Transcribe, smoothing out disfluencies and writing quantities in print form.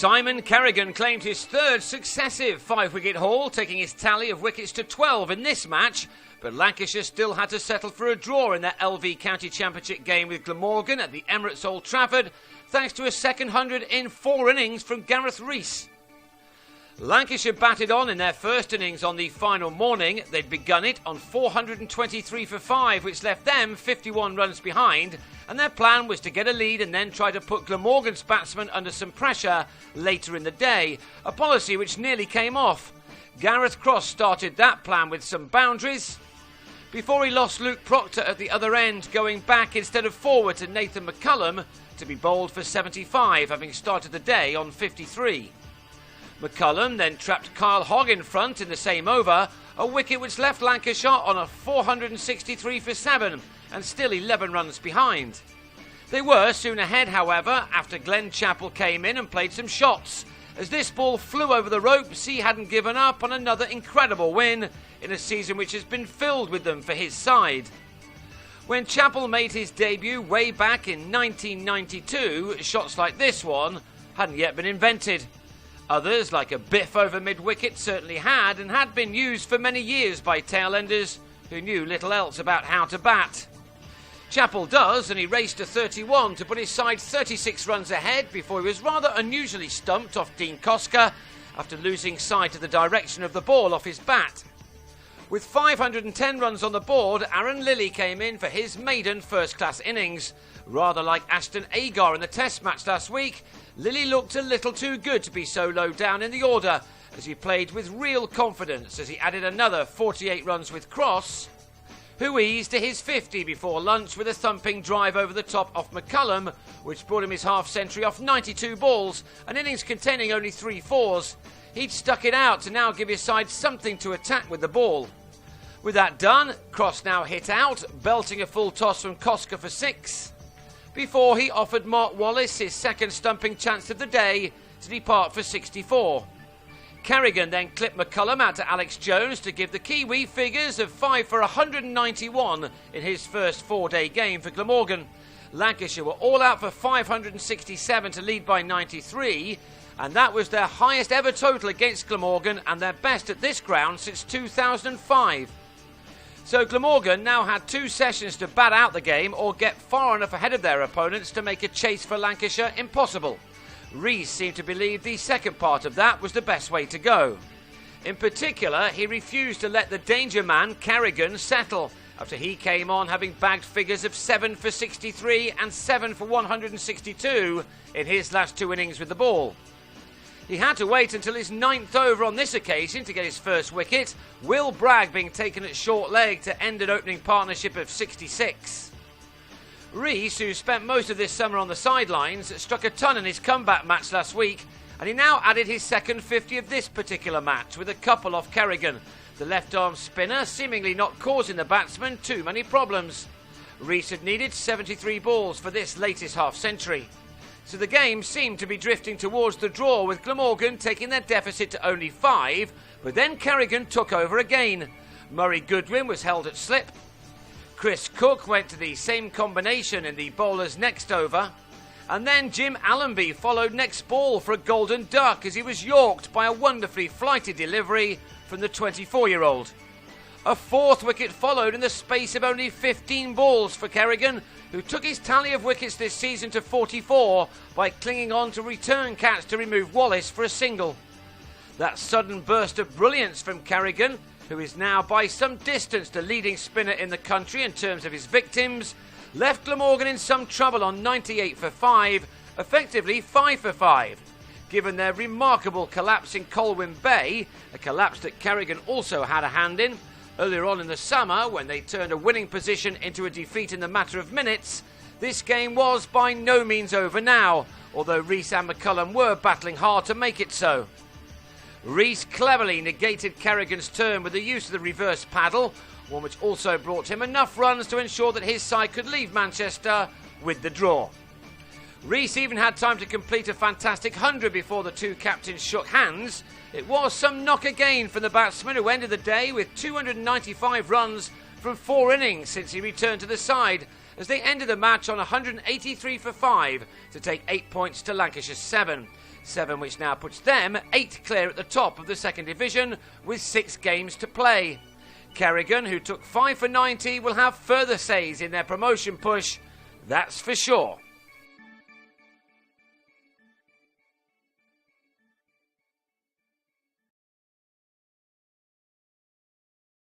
Simon Kerrigan claimed his third successive 5-wicket haul, taking his tally of wickets to 12 in this match, but Lancashire still had to settle for a draw in their LV County Championship game with Glamorgan at the Emirates Old Trafford, thanks to a second 100 in 4 innings from Gareth Rees. Lancashire batted on in their first innings on the final morning. They'd begun it on 423 for 5, which left them 51 runs behind, and their plan was to get a lead and then try to put Glamorgan's batsmen under some pressure later in the day, a policy which nearly came off. Gareth Cross started that plan with some boundaries, before he lost Luke Proctor at the other end, going back instead of forward to Nathan McCullum to be bowled for 75, having started the day on 53. McCullum then trapped Kyle Hogg in front in the same over, a wicket which left Lancashire on a 463 for 7 and still 11 runs behind. They were soon ahead, however, after Glenn Chappell came in and played some shots. As this ball flew over the ropes, he hadn't given up on another incredible win in a season which has been filled with them for his side. When Chappell made his debut way back in 1992, shots like this one hadn't yet been invented. Others, like a biff over mid-wicket, certainly had and had been used for many years by tailenders who knew little else about how to bat. Chappell does, and he raced to 31 to put his side 36 runs ahead before he was rather unusually stumped off Dean Koska after losing sight of the direction of the ball off his bat. With 510 runs on the board, Aaron Lilly came in for his maiden first-class innings. Rather like Ashton Agar in the Test match last week, Lilly looked a little too good to be so low down in the order, as he played with real confidence as he added another 48 runs with Cross, who eased to his 50 before lunch with a thumping drive over the top off McCullum, which brought him his half-century off 92 balls, an innings containing only 3 fours. He'd stuck it out to now give his side something to attack with the ball. With that done, Cross now hit out, belting a full toss from Koska for 6, before he offered Mark Wallace his second stumping chance of the day to depart for 64. Kerrigan then clipped McCullum out to Alex Jones to give the Kiwi figures of 5 for 191 in his first 4-day game for Glamorgan. Lancashire were all out for 567 to lead by 93, and that was their highest ever total against Glamorgan and their best at this ground since 2005. So Glamorgan now had 2 sessions to bat out the game or get far enough ahead of their opponents to make a chase for Lancashire impossible. Rees seemed to believe the second part of that was the best way to go. In particular, he refused to let the danger man Kerrigan settle after he came on having bagged figures of 7 for 63 and 7 for 162 in his last 2 innings with the ball. He had to wait until his 9th over on this occasion to get his first wicket, Will Bragg being taken at short leg to end an opening partnership of 66. Rees, who spent most of this summer on the sidelines, struck a ton in his comeback match last week, and he now added his second 50 of this particular match with a couple off Kerrigan, the left-arm spinner seemingly not causing the batsman too many problems. Rees had needed 73 balls for this latest half-century. So the game seemed to be drifting towards the draw, with Glamorgan taking their deficit to only 5, but then Kerrigan took over again. Murray Goodwin was held at slip. Chris Cook went to the same combination in the bowler's next over, and then Jim Allenby followed next ball for a golden duck as he was yorked by a wonderfully flighted delivery from the 24-year-old. A 4th wicket followed in the space of only 15 balls for Kerrigan, who took his tally of wickets this season to 44 by clinging on to return catch to remove Wallace for a single. That sudden burst of brilliance from Kerrigan, who is now by some distance the leading spinner in the country in terms of his victims, left Glamorgan in some trouble on 98 for 5, effectively 5 for 5. Given their remarkable collapse in Colwyn Bay, a collapse that Kerrigan also had a hand in, earlier on in the summer, when they turned a winning position into a defeat in the matter of minutes, this game was by no means over now, although Rees and McCullum were battling hard to make it so. Rees cleverly negated Kerrigan's turn with the use of the reverse paddle, one which also brought him enough runs to ensure that his side could leave Manchester with the draw. Rees even had time to complete a fantastic 100 before the 2 captains shook hands. It was some knock again from the batsman, who ended the day with 295 runs from 4 innings since he returned to the side, as they ended the match on 183 for 5 to take 8 points to Lancashire's 7. 7 which now puts them 8 clear at the top of the second division with 6 games to play. Kerrigan, who took 5 for 90, will have further says in their promotion push, that's for sure.